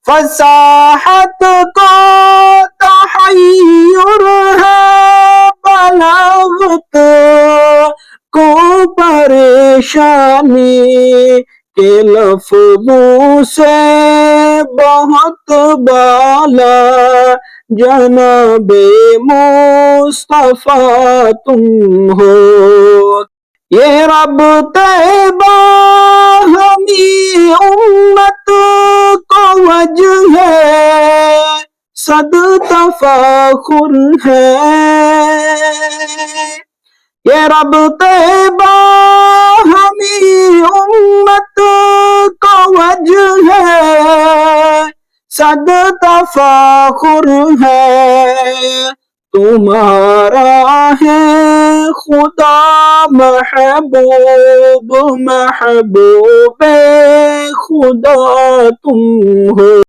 فصاحت کو تحیر ہے، بلاغت کو پریشانی کے لفظوں سے بہت بالا جناب مصطفیٰ تم ہو۔ یہ رب طیبہ ہمیں امت کو وجہ ہے، صد تفاخر ہے۔ یہ رب طیبہ ہمیں امت کو وجہ ہے، صد تفاخر ہے۔ تمہارا ہے خدا محبوب، محبوب خدا تم ہو۔